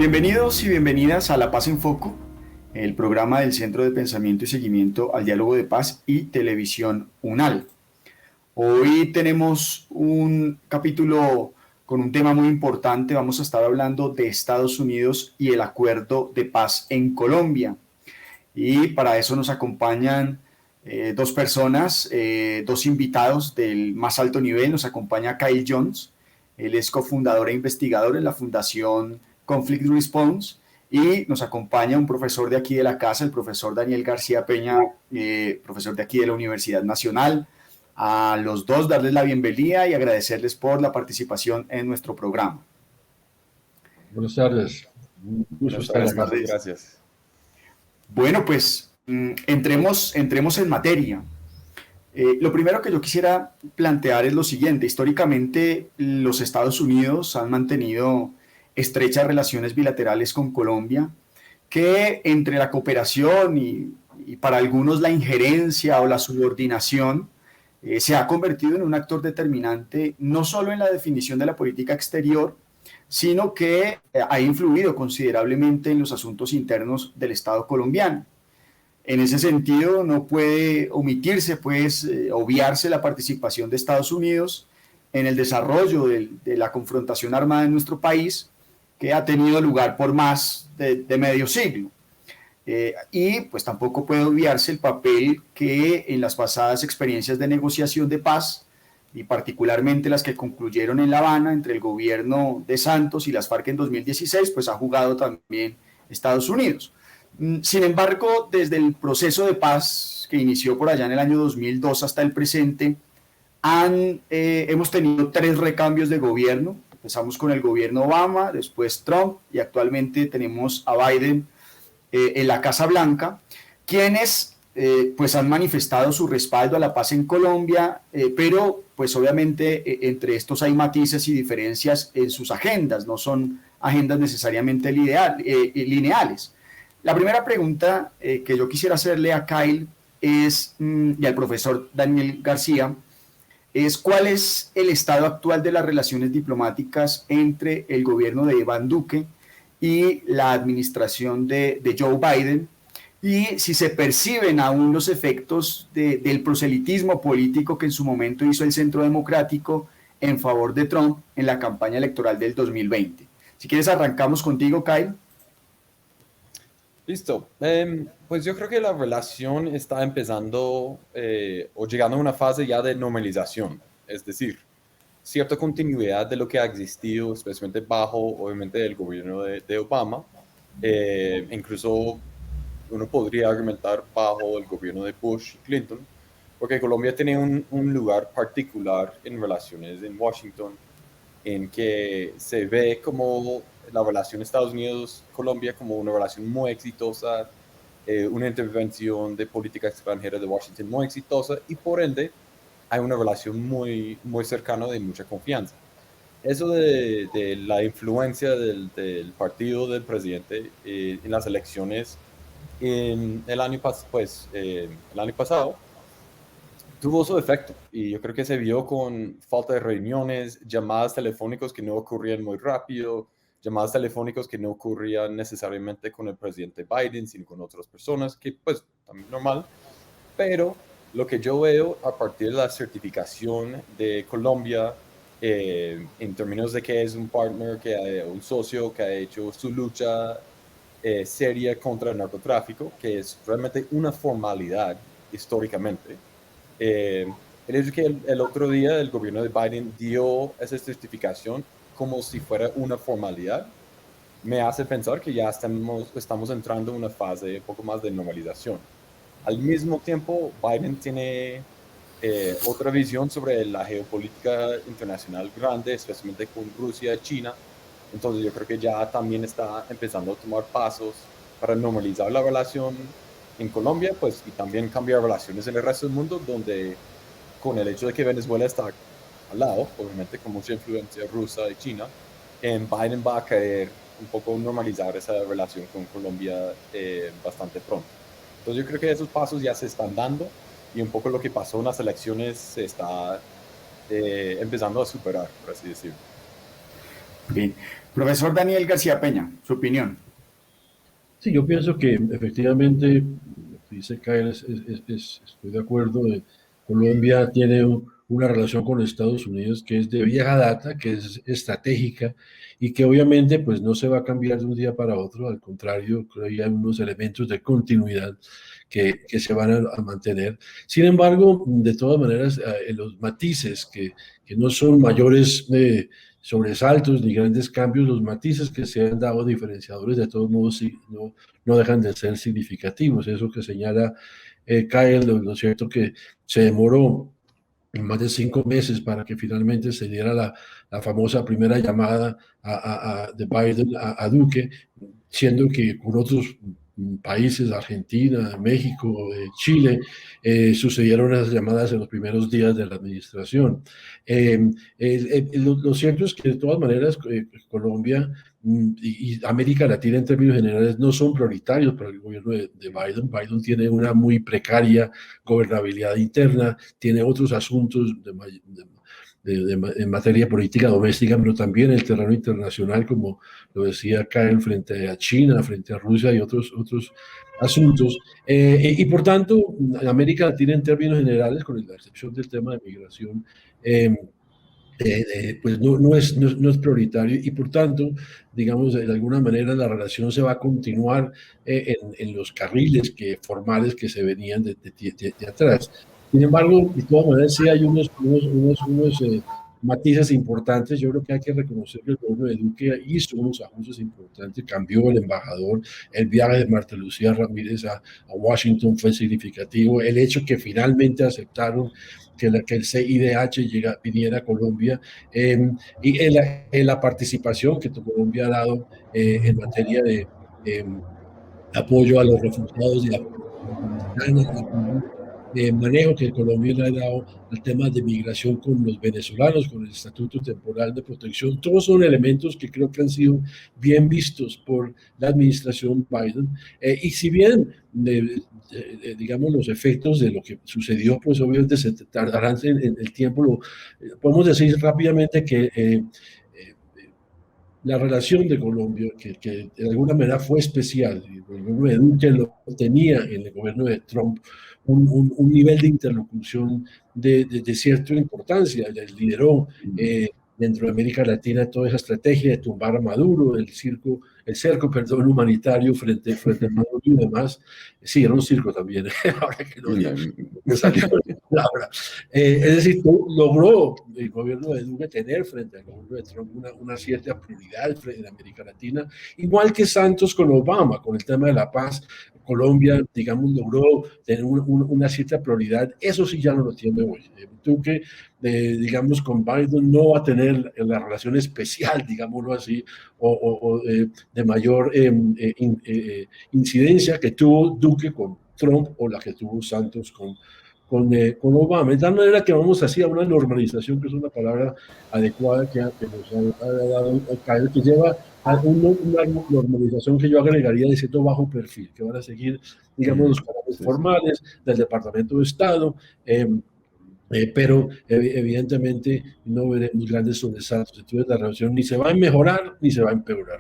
Bienvenidos y bienvenidas a La Paz en Foco, el programa del Centro de Pensamiento y Seguimiento al Diálogo de Paz y Televisión UNAL. Hoy tenemos un capítulo con un tema muy importante. Vamos a estar hablando de Estados Unidos y el acuerdo de paz en Colombia. Y para eso nos acompañan dos personas, dos invitados del más alto nivel. Nos acompaña Kyle Jones, él es cofundador e investigador en la Fundación Conflict Response, y nos acompaña un profesor de aquí de la casa, el profesor Daniel García Peña, profesor de aquí de la Universidad Nacional. A los dos darles la bienvenida y agradecerles por la participación en nuestro programa. Buenas tardes, un gusto estar Buenas acá. tardes. Gracias. Bueno, pues entremos en materia. Lo primero que yo quisiera plantear es lo siguiente. Históricamente, los Estados Unidos han mantenido estrechas relaciones bilaterales con Colombia, que entre la cooperación y para algunos la injerencia o la subordinación, se ha convertido en un actor determinante no solo en la definición de la política exterior, sino que ha influido considerablemente en los asuntos internos del Estado colombiano. En ese sentido, no puede omitirse, pues, obviarse la participación de Estados Unidos en el desarrollo de la confrontación armada en nuestro país, que ha tenido lugar por más de medio siglo. Y pues tampoco puede obviarse el papel que en las pasadas experiencias de negociación de paz, y particularmente las que concluyeron en La Habana entre el gobierno de Santos y las FARC en 2016, pues ha jugado también Estados Unidos. Sin embargo, desde el proceso de paz que inició por allá en el año 2002 hasta el presente, hemos tenido 3 recambios de gobierno. Empezamos con el gobierno Obama, después Trump, y actualmente tenemos a Biden en la Casa Blanca, quienes pues han manifestado su respaldo a la paz en Colombia, pero pues obviamente entre estos hay matices y diferencias en sus agendas, no son agendas necesariamente lineales. La primera pregunta que yo quisiera hacerle a Kyle y al profesor Daniel García es: ¿cuál es el estado actual de las relaciones diplomáticas entre el gobierno de Iván Duque y la administración de Joe Biden? Y si se perciben aún los efectos del proselitismo político que en su momento hizo el Centro Democrático en favor de Trump en la campaña electoral del 2020. Si quieres, arrancamos contigo, Kyle. Listo. Pues yo creo que la relación está empezando o llegando a una fase ya de normalización. Es decir, cierta continuidad de lo que ha existido, especialmente bajo, obviamente, el gobierno de Obama. Incluso uno podría argumentar bajo el gobierno de Bush y Clinton, porque Colombia tiene un lugar particular en relaciones en Washington, en que se ve como la relación Estados Unidos-Colombia como una relación muy exitosa, una intervención de política extranjera de Washington muy exitosa, y por ende hay una relación muy, muy cercana de mucha confianza. Eso de la influencia del partido del presidente en las elecciones el año pasado tuvo su efecto, y yo creo que se vio con falta de reuniones, llamadas telefónicas que no ocurrían muy rápido, llamadas telefónicas que no ocurrían necesariamente con el presidente Biden, sino con otras personas, que pues también normal. Pero lo que yo veo a partir de la certificación de Colombia, en términos de que es un partner, un socio que ha hecho su lucha seria contra el narcotráfico, que es realmente una formalidad históricamente. El hecho que el otro día el gobierno de Biden dio esa certificación como si fuera una formalidad, me hace pensar que ya estamos entrando en una fase un poco más de normalización. Al mismo tiempo, Biden tiene otra visión sobre la geopolítica internacional grande, especialmente con Rusia y China. Entonces yo creo que ya también está empezando a tomar pasos para normalizar la relación en Colombia, pues, y también cambiar relaciones en el resto del mundo, donde con el hecho de que Venezuela está al lado, obviamente con mucha influencia rusa y China, Biden va a querer un poco normalizar esa relación con Colombia bastante pronto. Entonces yo creo que esos pasos ya se están dando, y un poco lo que pasó en las elecciones se está empezando a superar, por así decirlo. Bien. Profesor Daniel García Peña, su opinión. Sí, yo pienso que efectivamente, lo que dice Kyle, estoy de acuerdo. Colombia tiene una relación con Estados Unidos que es de vieja data, que es estratégica y que obviamente pues no se va a cambiar de un día para otro. Al contrario, creo que hay unos elementos de continuidad que se van a mantener. Sin embargo, de todas maneras, los matices que no son mayores sobresaltos ni grandes cambios, los matices que se han dado diferenciadores, de todos modos, sí, no dejan de ser significativos. Eso que señala Kyle, lo cierto que se demoró más de 5 meses para que finalmente se diera la famosa primera llamada de Biden a Duque, siendo que con otros países, Argentina, México, Chile, sucedieron esas llamadas en los primeros días de la administración. Lo cierto es que de todas maneras Colombia y América Latina en términos generales no son prioritarios para el gobierno de Biden. Biden tiene una muy precaria gobernabilidad interna, tiene otros asuntos en materia política doméstica, pero también el terreno internacional, como lo decía acá, en frente a China, frente a Rusia y otros asuntos. Y por tanto, América Latina en términos generales, con la excepción del tema de migración, pues no es prioritario y por tanto, digamos, de alguna manera la relación se va a continuar en los carriles formales que se venían de atrás. Sin embargo, de todas maneras, sí hay unos matices importantes. Yo creo que hay que reconocer que el gobierno de Duque hizo unos ajustes importantes, cambió el embajador, el viaje de Marta Lucía Ramírez a Washington fue significativo, el hecho que finalmente aceptaron que el CIDH viniera a Colombia y en la participación que Colombia ha dado en materia de apoyo a los refugiados y manejo que Colombia le ha dado al tema de migración con los venezolanos, con el Estatuto Temporal de Protección. Todos son elementos que creo que han sido bien vistos por la administración Biden. Y si bien, digamos, los efectos de lo que sucedió, pues obviamente se tardarán en el tiempo, podemos decir rápidamente que la relación de Colombia, que de alguna manera fue especial, y el gobierno de Duque lo tenía en el gobierno de Trump, un nivel de interlocución de cierta importancia. Lideró dentro de América Latina toda esa estrategia de tumbar a Maduro, el cerco, perdón, humanitario frente a Maduro y demás. Sí, era un circo también, ahora que lo digo, me salió la palabra. Es decir, logró el gobierno de Duque tener frente al gobierno de Trump una cierta prioridad en América Latina, igual que Santos con Obama, con el tema de la paz. Colombia, digamos, logró tener una cierta prioridad. Eso sí ya no lo tiene hoy. Duque, digamos, con Biden no va a tener la relación especial, digámoslo así, o de mayor incidencia que tuvo Duque con Trump o la que tuvo Santos con Obama. De tal manera que vamos así a una normalización, que es una palabra adecuada que nos ha dado Kyle, que lleva a una normalización que yo agregaría de cierto bajo perfil, que van a seguir, digamos, los canales formales del Departamento de Estado, pero evidentemente no veremos grandes sobresaltos. Entonces la relación ni se va a mejorar ni se va a empeorar.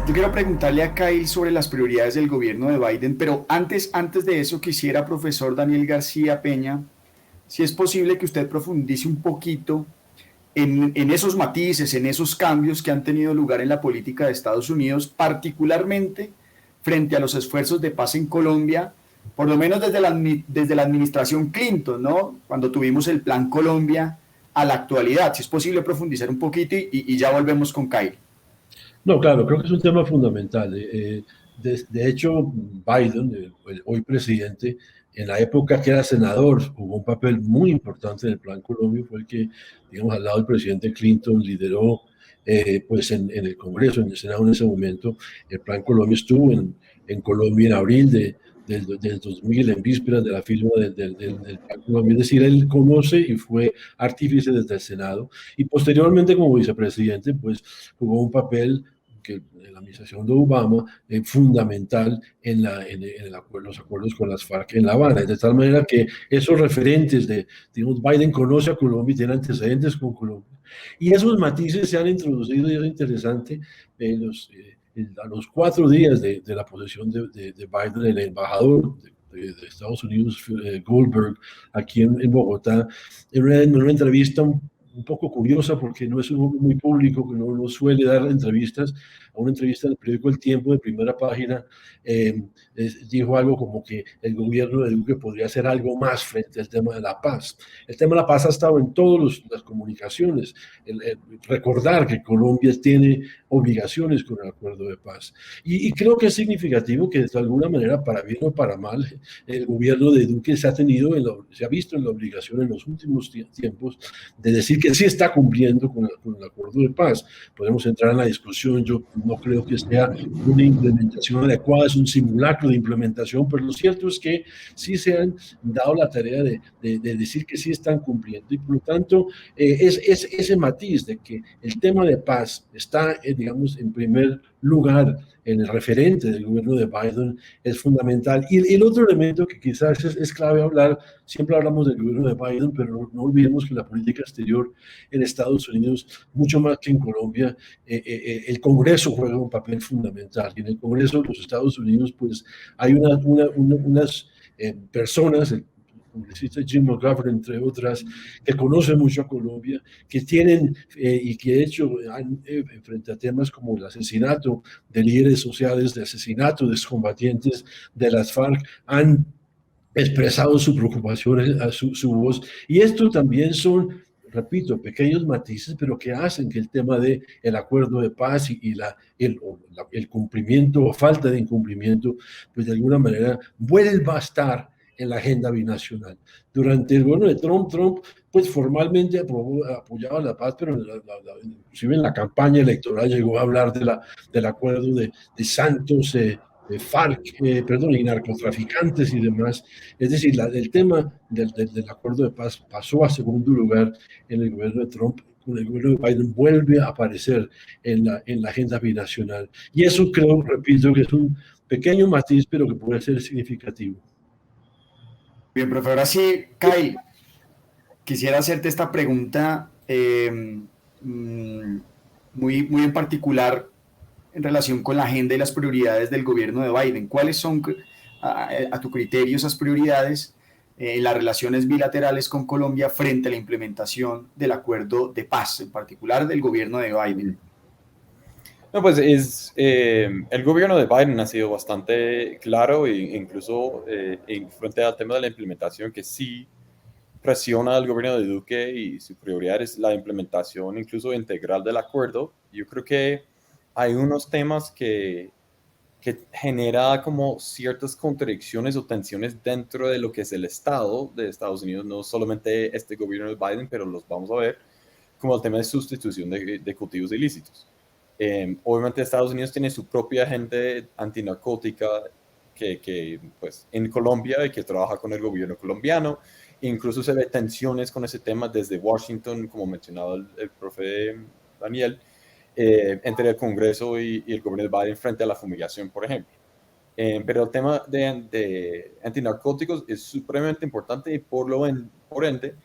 Yo quiero preguntarle a Kyle sobre las prioridades del gobierno de Biden, pero antes de eso quisiera, profesor Daniel García Peña, si es posible que usted profundice un poquito en esos matices, en esos cambios que han tenido lugar en la política de Estados Unidos, particularmente frente a los esfuerzos de paz en Colombia, por lo menos desde la administración Clinton, ¿no? Cuando tuvimos el Plan Colombia a la actualidad. Si es posible profundizar un poquito y ya volvemos con Kyle. No, claro, creo que es un tema fundamental. De hecho, Biden, el hoy presidente, en la época que era senador, jugó un papel muy importante en el Plan Colombia, fue el que, digamos, al lado del presidente Clinton lideró, pues en el Congreso, en el Senado en ese momento. El Plan Colombia estuvo en Colombia en abril del 2000, en vísperas de la firma del Plan Colombia. Es decir, él conoce y fue artífice desde el Senado, y posteriormente como vicepresidente, pues jugó un papel que en la administración de Obama, fundamental en los acuerdos con las FARC en La Habana, de tal manera que esos referentes digamos, Biden conoce a Colombia y tiene antecedentes con Colombia, y esos matices se han introducido, y es interesante, a los 4 días de la posesión de Biden, el embajador de Estados Unidos, Goldberg, aquí en Bogotá, en una entrevista un poco curiosa, porque no es un hombre muy público, que no suele dar entrevistas. A una entrevista del periódico El Tiempo de primera página, dijo algo como que el gobierno de Duque podría hacer algo más frente al tema de la paz. El tema de la paz ha estado en todas las comunicaciones. Recordar que Colombia tiene obligaciones con el acuerdo de paz. Y creo que es significativo que de alguna manera, para bien o para mal, el gobierno de Duque se ha visto en la obligación en los últimos tiempos de decir que sí está cumpliendo con el acuerdo de paz. Podemos entrar en la discusión, yo no creo que sea una implementación adecuada, es un simulacro de implementación, pero lo cierto es que sí se han dado la tarea de decir que sí están cumpliendo, y por lo tanto es ese matiz de que el tema de paz está, digamos, en primer lugar en el referente del gobierno de Biden, es fundamental. Y el otro elemento que quizás es clave hablar, siempre hablamos del gobierno de Biden, pero no olvidemos que la política exterior en Estados Unidos, mucho más que en Colombia, el Congreso juega un papel fundamental. Y en el Congreso de los Estados Unidos, pues hay unas personas, el congresista Jim McGovern, entre otras, que conocen mucho a Colombia, que tienen y que de hecho frente a temas como el asesinato de líderes sociales, de asesinato de excombatientes de las FARC, han expresado su preocupación a su voz. Y esto también son, repito, pequeños matices, pero que hacen que el tema del acuerdo de paz y el cumplimiento o falta de incumplimiento, pues de alguna manera vuelva a estar en la agenda binacional. Durante el gobierno de Trump pues formalmente apoyaba la paz, pero inclusive en la campaña electoral llegó a hablar del acuerdo de Santos, FARC, perdón, y narcotraficantes y demás. Es decir, el tema del acuerdo de paz pasó a segundo lugar en el gobierno de Trump. Con el gobierno de Biden vuelve a aparecer en la agenda binacional. Y eso creo, repito, que es un pequeño matiz, pero que puede ser significativo. Bien, profe, ahora sí, Kai, quisiera hacerte esta pregunta muy en particular en relación con la agenda y las prioridades del gobierno de Biden. ¿Cuáles son, a tu criterio, esas prioridades en las relaciones bilaterales con Colombia frente a la implementación del acuerdo de paz, en particular del gobierno de Biden? No, pues el gobierno de Biden ha sido bastante claro e incluso frente al tema de la implementación, que sí presiona al gobierno de Duque, y su prioridad es la implementación incluso integral del acuerdo. Yo creo que hay unos temas que genera como ciertas contradicciones o tensiones dentro de lo que es el Estado de Estados Unidos, no solamente este gobierno de Biden, pero los vamos a ver, como el tema de sustitución de cultivos ilícitos. Obviamente Estados Unidos tiene su propia agente antinarcótica que pues, en Colombia, y que trabaja con el gobierno colombiano. Incluso se ve tensiones con ese tema desde Washington, como mencionaba el profe Daniel, entre el Congreso y el gobierno de Biden frente a la fumigación, por ejemplo. Pero el tema de antinarcóticos es supremamente importante, y por ende,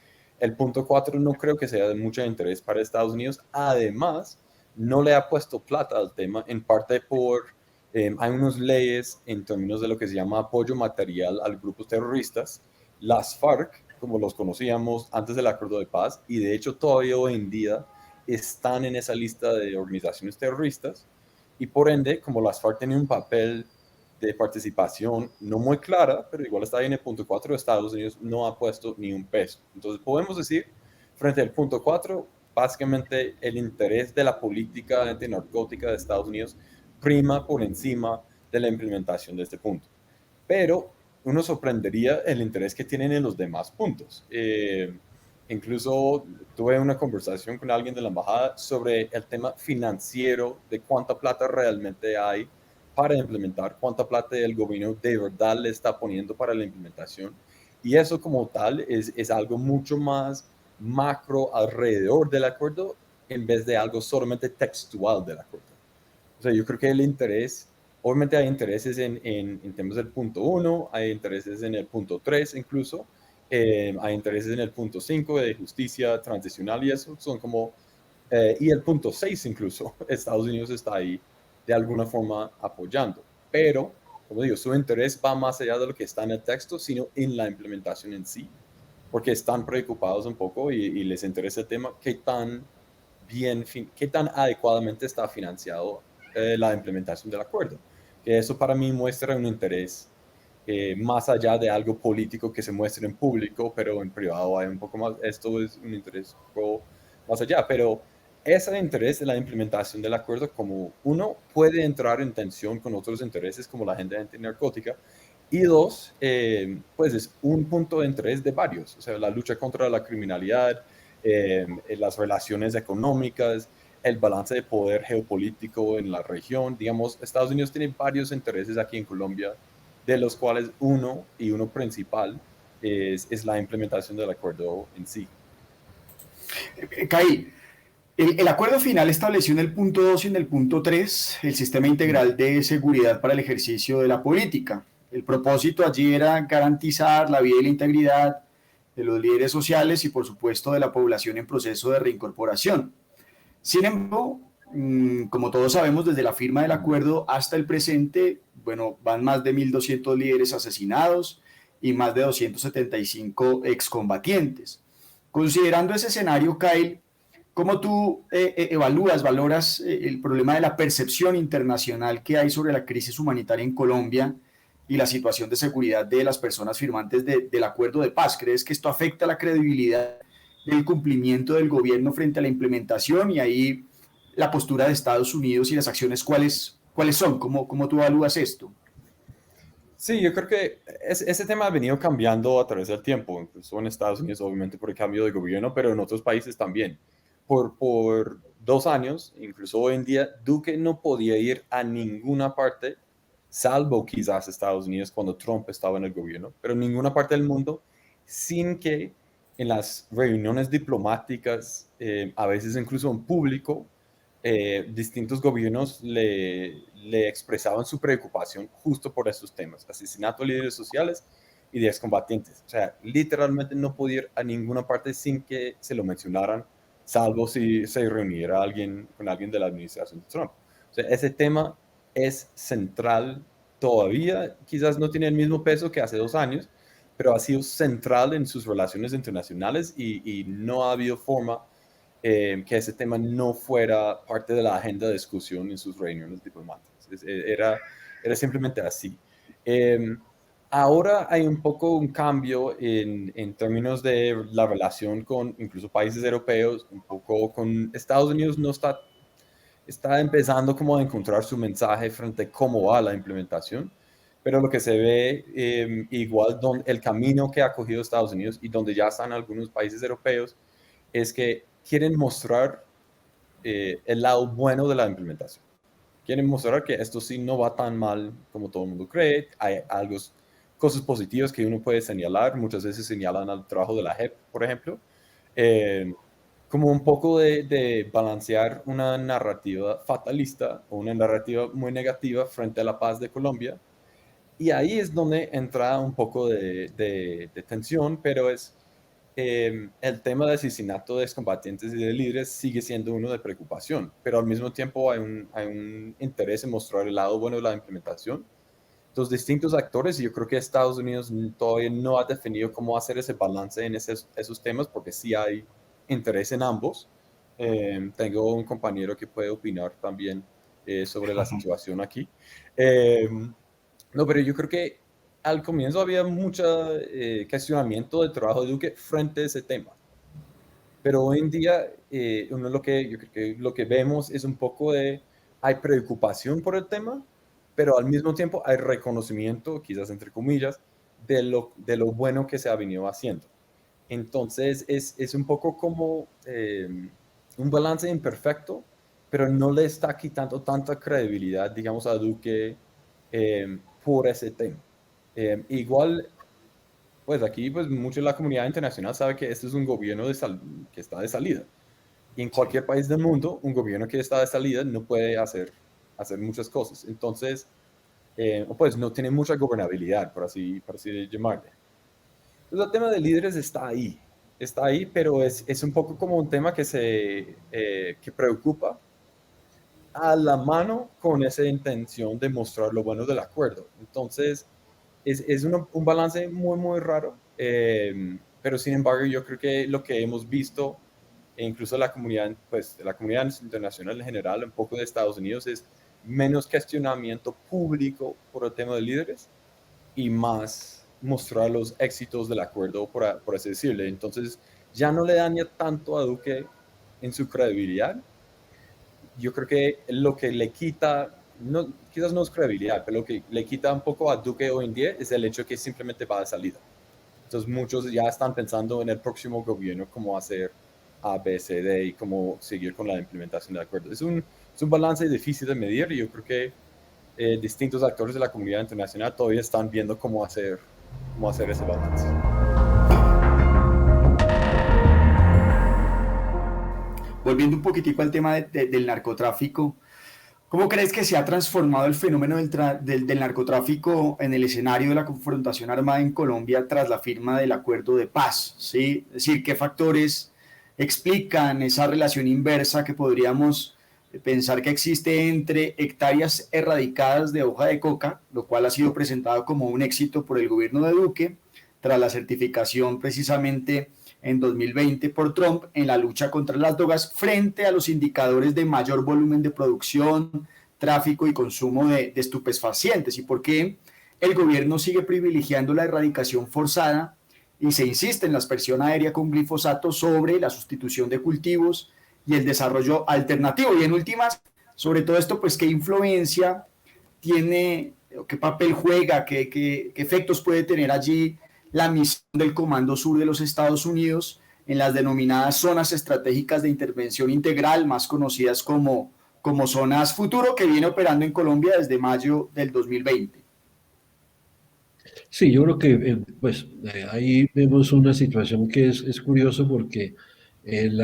el punto 4 no creo que sea de mucho interés para Estados Unidos. Además, no le ha puesto plata al tema, en parte por hay unas leyes en términos de lo que se llama apoyo material a grupos terroristas, las FARC, como los conocíamos antes del acuerdo de paz, y de hecho todavía hoy en día están en esa lista de organizaciones terroristas, y por ende, como las FARC tienen un papel de participación no muy clara, pero igual está ahí en el punto 4, Estados Unidos no ha puesto ni un peso. Entonces podemos decir, frente al punto 4, básicamente el interés de la política antinarcótica de Estados Unidos prima por encima de la implementación de este punto. Pero uno sorprendería el interés que tienen en los demás puntos. Incluso tuve una conversación con alguien de la embajada sobre el tema financiero, de cuánta plata realmente hay para implementar, cuánta plata el gobierno de verdad le está poniendo para la implementación. Y eso como tal es algo mucho más macro alrededor del acuerdo, en vez de algo solamente textual del acuerdo. O sea, yo creo que el interés, obviamente hay intereses en temas del punto 1, hay intereses en el punto 3 incluso, hay intereses en el punto 5 de justicia transicional y eso son como, y el punto 6 incluso, Estados Unidos está ahí de alguna forma apoyando, pero, como digo, su interés va más allá de lo que está en el texto, sino en la implementación en sí, porque están preocupados un poco y les interesa el tema, qué tan adecuadamente está financiado la implementación del acuerdo. Que eso para mí muestra un interés más allá de algo político que se muestre en público, pero en privado hay un poco más, esto es un interés un poco más allá, pero ese interés de la implementación del acuerdo, como uno puede entrar en tensión con otros intereses como la agenda antinarcótica, y dos, pues es un punto de interés de varios, o sea, la lucha contra la criminalidad, las relaciones económicas, el balance de poder geopolítico en la región. Digamos, Estados Unidos tiene varios intereses aquí en Colombia, de los cuales uno y uno principal es la implementación del acuerdo en sí. Kai, el acuerdo final estableció en el punto 2 y en el punto 3 el sistema integral de seguridad para el ejercicio de la política. El propósito allí era garantizar la vida y la integridad de los líderes sociales y, por supuesto, de la población en proceso de reincorporación. Sin embargo, como todos sabemos, desde la firma del acuerdo hasta el presente, bueno, van más de 1.200 líderes asesinados y más de 275 excombatientes. Considerando ese escenario, Kyle, ¿cómo tú valoras el problema de la percepción internacional que hay sobre la crisis humanitaria en Colombia y la situación de seguridad de las personas firmantes del acuerdo de paz? ¿Crees que esto afecta la credibilidad del cumplimiento del gobierno frente a la implementación? Y ahí la postura de Estados Unidos y las acciones, ¿cuáles son? ¿Cómo tú evalúas esto? Sí, yo creo que ese tema ha venido cambiando a través del tiempo, incluso en Estados Unidos obviamente por el cambio de gobierno, pero en otros países también. Por 2 años, incluso hoy en día, Duque no podía ir a ninguna parte, salvo quizás Estados Unidos cuando Trump estaba en el gobierno, pero en ninguna parte del mundo, sin que en las reuniones diplomáticas, a veces incluso en público, distintos gobiernos le expresaban su preocupación justo por estos temas, asesinato de líderes sociales y de excombatientes. O sea, literalmente no podía ir a ninguna parte sin que se lo mencionaran, salvo si se reuniera con alguien de la administración de Trump. O sea, ese tema es central todavía, quizás no tiene el mismo peso que hace 2 años, pero ha sido central en sus relaciones internacionales y no ha habido forma que ese tema no fuera parte de la agenda de discusión en sus reuniones diplomáticas. Era simplemente así. Ahora hay un poco un cambio en términos de la relación con incluso países europeos, un poco con Estados Unidos no está empezando como a encontrar su mensaje frente a cómo va la implementación, pero lo que se ve igual el camino que ha cogido Estados Unidos y donde ya están algunos países europeos es que quieren mostrar el lado bueno de la implementación. Quieren mostrar que esto sí no va tan mal como todo el mundo cree. Hay algo, cosas positivas que uno puede señalar. Muchas veces señalan al trabajo de la JEP, por ejemplo. Como un poco de balancear una narrativa fatalista o una narrativa muy negativa frente a la paz de Colombia. Y ahí es donde entra un poco de tensión, pero el tema de asesinato de excombatientes y de líderes sigue siendo uno de preocupación, pero al mismo tiempo hay un interés en mostrar el lado bueno de la implementación. Los distintos actores, y yo creo que Estados Unidos todavía no ha definido cómo hacer ese balance en esos temas, porque sí hay interés en ambos. Tengo un compañero que puede opinar también sobre la situación aquí. No, pero yo creo que al comienzo había mucho cuestionamiento del trabajo de Duque frente a ese tema. Pero hoy en día, yo creo que lo que vemos es un poco hay preocupación por el tema, pero al mismo tiempo hay reconocimiento, quizás entre comillas, de lo bueno que se ha venido haciendo. Entonces, es un poco como un balance imperfecto, pero no le está quitando tanta credibilidad, digamos, a Duque por ese tema. Igual, pues aquí, pues mucho de la comunidad internacional sabe que este es un gobierno que está de salida. Y en Sí. cualquier país del mundo, un gobierno que está de salida no puede hacer hacer muchas cosas. Entonces, pues no tiene mucha gobernabilidad, por así llamarle. Entonces, el tema de líderes está ahí, pero es un poco como un tema que preocupa a la mano con esa intención de mostrar lo bueno del acuerdo. Entonces, es un balance muy, muy raro, pero sin embargo yo creo que lo que hemos visto, e incluso la comunidad internacional en general, un poco de Estados Unidos, es menos cuestionamiento público por el tema de líderes y más mostrar los éxitos del acuerdo, por así decirlo. Entonces ya no le daña tanto a Duque en su credibilidad. Yo creo que lo que le quita, quizás no es credibilidad, pero lo que le quita un poco a Duque hoy en día es el hecho que simplemente va de salida. Entonces muchos ya están pensando en el próximo gobierno cómo hacer A, B, C, D y cómo seguir con la implementación del acuerdo. Es un balance difícil de medir y yo creo que distintos actores de la comunidad internacional todavía están viendo cómo hacer ese balance. Volviendo un poquitico al tema del narcotráfico, ¿cómo crees que se ha transformado el fenómeno del narcotráfico en el escenario de la confrontación armada en Colombia tras la firma del acuerdo de paz? ¿Sí? Es decir, ¿qué factores explican esa relación inversa que podríamos pensar que existe entre hectáreas erradicadas de hoja de coca, lo cual ha sido presentado como un éxito por el gobierno de Duque, tras la certificación precisamente en 2020 por Trump en la lucha contra las drogas, frente a los indicadores de mayor volumen de producción, tráfico y consumo de estupefacientes? ¿Y por qué el gobierno sigue privilegiando la erradicación forzada y se insiste en la aspersión aérea con glifosato sobre la sustitución de cultivos y el desarrollo alternativo? Y en últimas, sobre todo esto, pues qué influencia tiene, qué papel juega, qué efectos puede tener allí la misión del Comando Sur de los Estados Unidos en las denominadas zonas estratégicas de intervención integral, más conocidas como zonas futuro, que viene operando en Colombia desde mayo del 2020. Sí, yo creo que ahí vemos una situación que es curioso porque el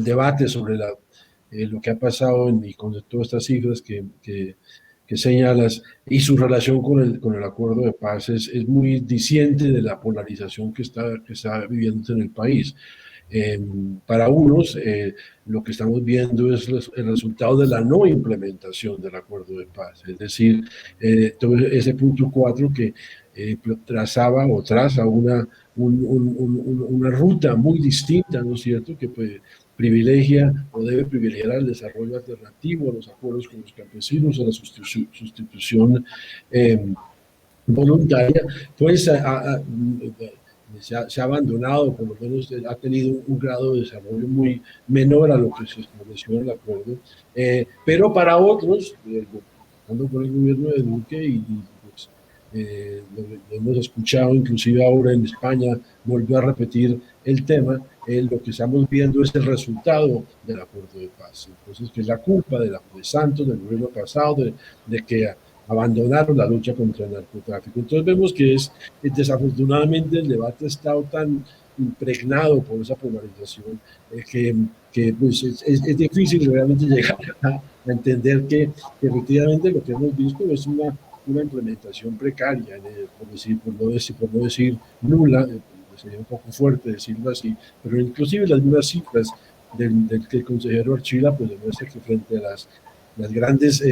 debate sobre lo que ha pasado y con todas estas cifras que señalas y su relación con el acuerdo de paz es muy diciente de la polarización que está viviendo en el país. Para unos, lo que estamos viendo es el resultado de la no implementación del acuerdo de paz, es decir, todo ese punto 4 que trazaba o traza una ruta muy distinta, ¿no es cierto?, que privilegia o debe privilegiar el desarrollo alternativo, los acuerdos con los campesinos, a la sustitución voluntaria, pues se ha abandonado, por lo menos ha tenido un grado de desarrollo muy menor a lo que se estableció en el acuerdo, pero para otros, empezando por el gobierno de Duque y pues, lo hemos escuchado inclusive ahora en España, volvió a repetir el tema, lo que estamos viendo es el resultado del acuerdo de paz. Entonces, que es la culpa de Santos, del gobierno pasado, de que abandonaron la lucha contra el narcotráfico. Entonces vemos que desafortunadamente el debate ha estado tan impregnado por esa polarización que pues es difícil realmente llegar a entender que efectivamente lo que hemos visto es una implementación precaria, por no decir nula, sería un poco fuerte decirlo así, pero inclusive las mismas cifras del consejero Archila pues demuestra que frente a las grandes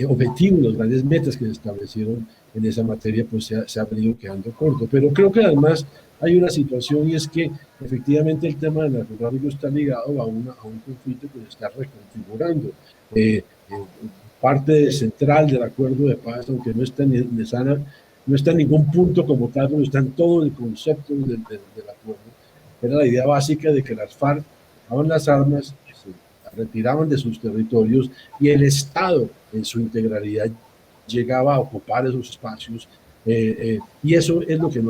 objetivos, las grandes metas que se establecieron en esa materia, pues se ha venido quedando corto. Pero creo que además hay una situación y es que efectivamente el tema del narcotráfico está ligado a un conflicto que se está reconfigurando. Parte central del acuerdo de paz, aunque no está en ningún punto como tal, pero está en todo el concepto del acuerdo, era la idea básica de que las FARC dejaban las armas, se retiraban de sus territorios y el Estado en su integralidad llegaba a ocupar esos espacios, y eso es lo que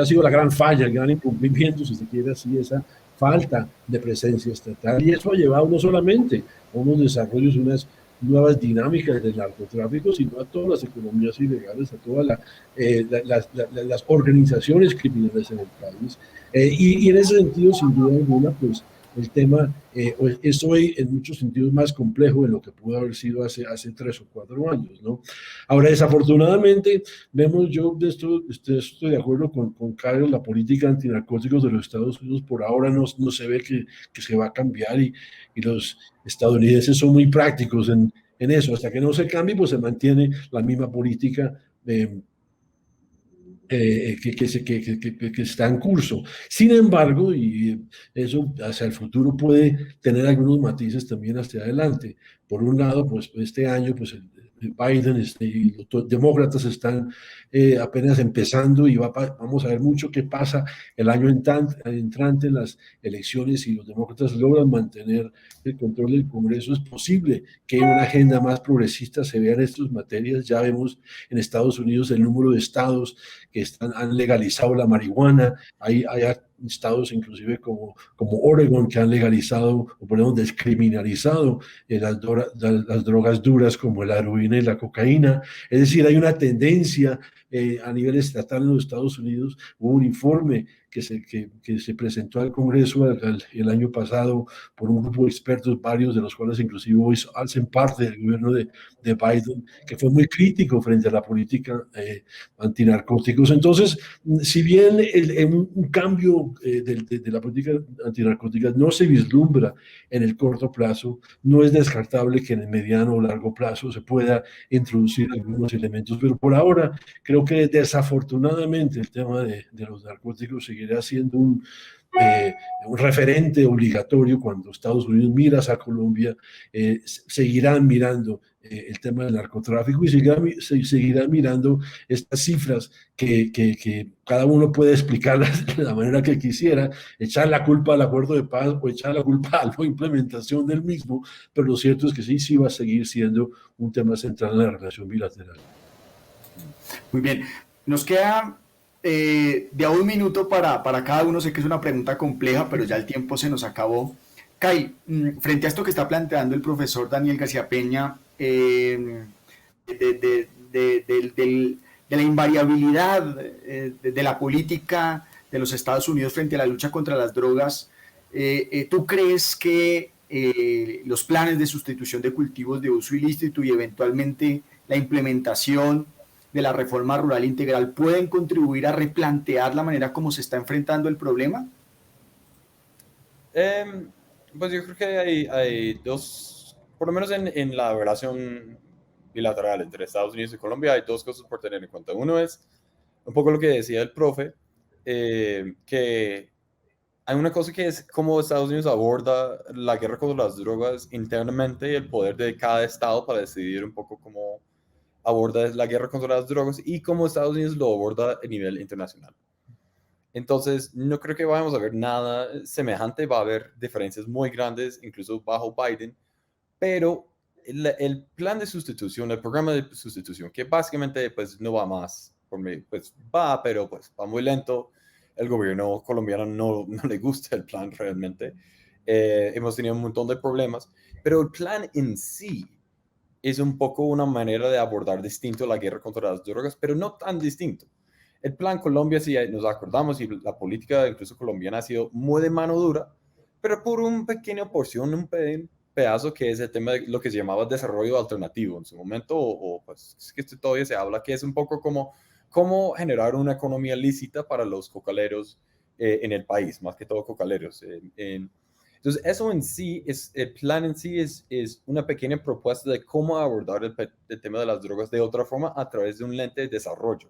ha sido la gran falla, el gran incumplimiento, si se quiere así, esa falta de presencia estatal, y eso ha llevado no solamente a unos desarrollos, unas nuevas dinámicas del narcotráfico, sino a todas las economías ilegales, a todas las organizaciones criminales en el país. Y en ese sentido, sin duda alguna, pues el tema es hoy en muchos sentidos más complejo de lo que pudo haber sido hace 3 o 4 años, ¿no? Ahora, desafortunadamente, vemos, yo estoy de acuerdo con Carlos, la política antinarcóticos de los Estados Unidos por ahora no se ve que se va a cambiar y los estadounidenses son muy prácticos en eso. Hasta que no se cambie, pues se mantiene la misma política que está en curso. Sin embargo, y eso hacia el futuro puede tener algunos matices también hacia adelante. Por un lado, pues este año, pues el Biden y los demócratas están apenas empezando y vamos a ver mucho qué pasa el año entrante en las elecciones. Si los demócratas logran mantener el control del Congreso, es posible que una agenda más progresista se vea en estas materias. Ya vemos en Estados Unidos el número de estados que han legalizado la marihuana. Hay estados inclusive como Oregon que han legalizado o perdón, descriminalizado las drogas duras como la heroína y la cocaína. Es decir, hay una tendencia a nivel estatal en los Estados Unidos. Hubo un informe que se presentó al Congreso el año pasado por un grupo de expertos, varios de los cuales inclusive hoy hacen parte del gobierno de Biden, que fue muy crítico frente a la política antinarcóticos. Entonces, si bien un cambio de la política antinarcótica no se vislumbra en el corto plazo, no es descartable que en el mediano o largo plazo se pueda introducir algunos elementos, pero por ahora creo que desafortunadamente el tema de los narcóticos seguirá siendo un referente obligatorio cuando Estados Unidos mira a Colombia, seguirán mirando el tema del narcotráfico y seguirán mirando estas cifras que cada uno puede explicarlas de la manera que quisiera, echar la culpa al acuerdo de paz o echar la culpa a la implementación del mismo, pero lo cierto es que sí va a seguir siendo un tema central en la relación bilateral. Muy bien, nos queda de a un minuto para cada uno. Sé que es una pregunta compleja, pero ya el tiempo se nos acabó. Kai, frente a esto que está planteando el profesor Daniel García Peña, de la invariabilidad de la política de los Estados Unidos frente a la lucha contra las drogas, ¿tú crees que los planes de sustitución de cultivos de uso ilícito y eventualmente la implementación de la reforma rural integral pueden contribuir a replantear la manera como se está enfrentando el problema? Pues yo creo que hay dos, por lo menos en la relación bilateral entre Estados Unidos y Colombia, hay dos cosas por tener en cuenta. Uno es un poco lo que decía el profe, que hay una cosa que es cómo Estados Unidos aborda la guerra contra las drogas internamente y el poder de cada estado para decidir un poco cómo aborda la guerra contra las drogas y cómo Estados Unidos lo aborda a nivel internacional. Entonces, no creo que vayamos a ver nada semejante, va a haber diferencias muy grandes, incluso bajo Biden, pero el plan de sustitución, el programa de sustitución, que básicamente pues no va más, pues va, pero pues va muy lento. El gobierno colombiano no le gusta el plan realmente. Hemos tenido un montón de problemas, pero el plan en sí es un poco una manera de abordar distinto la guerra contra las drogas, pero no tan distinto. El plan Colombia, si nos acordamos, y la política incluso colombiana ha sido muy de mano dura, pero por una pequeña porción, un pedazo que es el tema de lo que se llamaba desarrollo alternativo en su momento, o pues es que esto todavía se habla, que es un poco como cómo generar una economía lícita para los cocaleros en el país, más que todo cocaleros. Entonces, eso en sí, el plan en sí es una pequeña propuesta de cómo abordar el tema de las drogas de otra forma a través de un lente de desarrollo,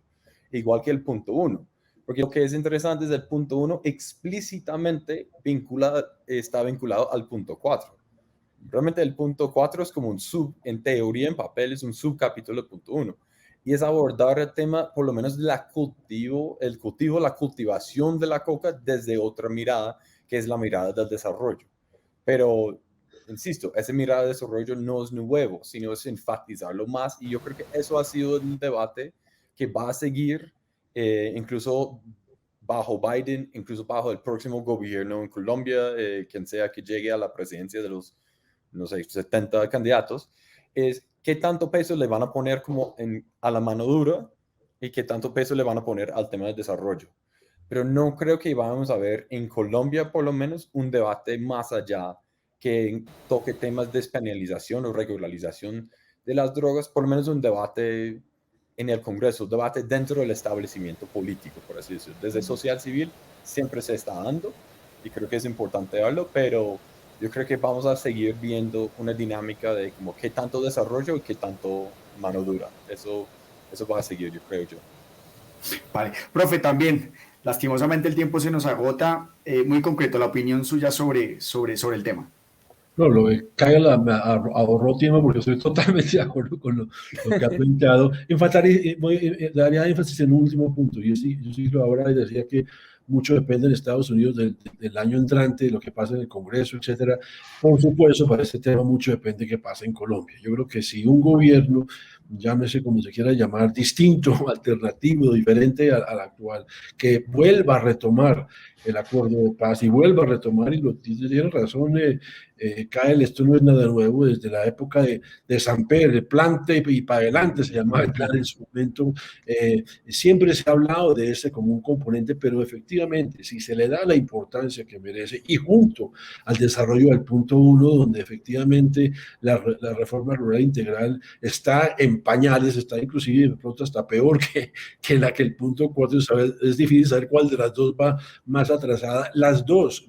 igual que el punto 1. Porque lo que es interesante es el punto 1 explícitamente está vinculado al punto 4. Realmente el punto 4 es como en teoría, en papel, es un subcapítulo del punto 1. Y es abordar el tema, por lo menos, la cultivación de la coca desde otra mirada, que es la mirada del desarrollo. Pero, insisto, esa mirada de desarrollo no es nuevo, sino es enfatizarlo más. Y yo creo que eso ha sido un debate que va a seguir, incluso bajo Biden, incluso bajo el próximo gobierno en Colombia, quien sea que llegue a la presidencia de los, no sé, 70 candidatos, es qué tanto peso le van a poner como a la mano dura y qué tanto peso le van a poner al tema del desarrollo. pero no creo que vamos a ver en Colombia, por lo menos, un debate más allá que toque temas de despenalización o regularización de las drogas, por lo menos un debate en el Congreso, un debate dentro del establecimiento político, por así decirlo. Desde sociedad civil siempre se está dando y creo que es importante darlo, pero yo creo que vamos a seguir viendo una dinámica de como qué tanto desarrollo y qué tanto mano dura. Eso va a seguir, yo creo yo. Vale, profe, también, lastimosamente el tiempo se nos agota. Muy concreto, la opinión suya sobre el tema. No, lo de Kyle me ahorró tiempo porque estoy totalmente de acuerdo con lo que ha planteado. Daría énfasis en un último punto. Yo sí lo ahora y decía que mucho depende en Estados Unidos del año entrante, de lo que pasa en el Congreso, etcétera. Por supuesto, para este tema mucho depende de qué pasa en Colombia. Yo creo que si un gobierno, llámese como se quiera llamar, distinto, alternativo, diferente al actual, que vuelva a retomar el acuerdo de paz y vuelva a retomar, y lo tiene razón, Kyle, esto no es nada nuevo, desde la época de Samper, de plante y para adelante se llamaba el plan en su momento, siempre se ha hablado de ese como un componente, pero efectivamente, si se le da la importancia que merece y junto al desarrollo del punto 1, donde efectivamente la reforma rural integral está en pañales, está inclusive de pronto hasta peor que el punto 4, es difícil saber cuál de las dos va más atrasada, los dos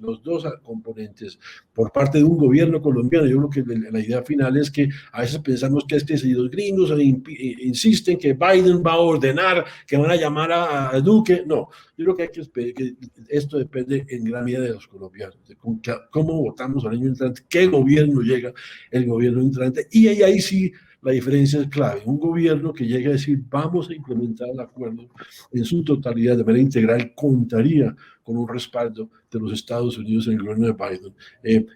componentes por parte de un gobierno colombiano. Yo creo que la idea final es que a veces pensamos que es que si los gringos insisten que Biden va a ordenar, que van a llamar a Duque, no, yo creo que hay que esto depende en gran medida de los colombianos, de cómo votamos al año entrante, qué gobierno llega el gobierno entrante, y ahí sí la diferencia es clave. Un gobierno que llegue a decir vamos a implementar el acuerdo en su totalidad de manera integral contaría con un respaldo de los Estados Unidos en el gobierno de Biden.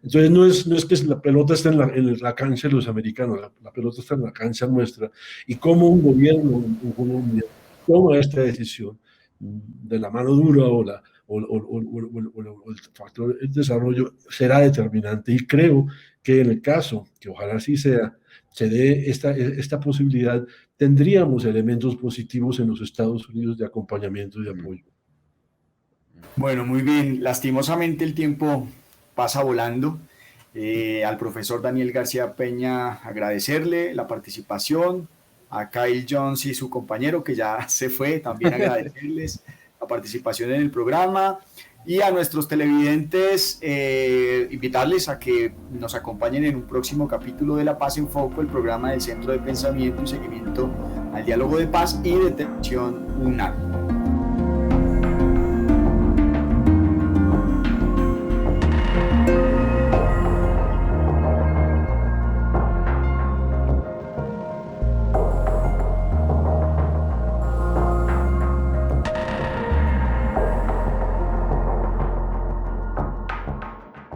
Entonces no es que la pelota está en la cancha de los americanos, la pelota está en la cancha nuestra, y cómo un gobierno en Colombia toma esta decisión de la mano dura o el factor del desarrollo será determinante, y creo que en el caso, que ojalá así sea, se dé esta posibilidad, tendríamos elementos positivos en los Estados Unidos de acompañamiento y de apoyo. Bueno, muy bien. Lastimosamente el tiempo pasa volando. Al profesor Daniel García Peña agradecerle la participación, a Kyle Jones y su compañero que ya se fue, también agradecerles la participación en el programa, y a nuestros televidentes invitarles a que nos acompañen en un próximo capítulo de La Paz en Foco, el programa del Centro de Pensamiento y Seguimiento al Diálogo de Paz y Detección UNAM.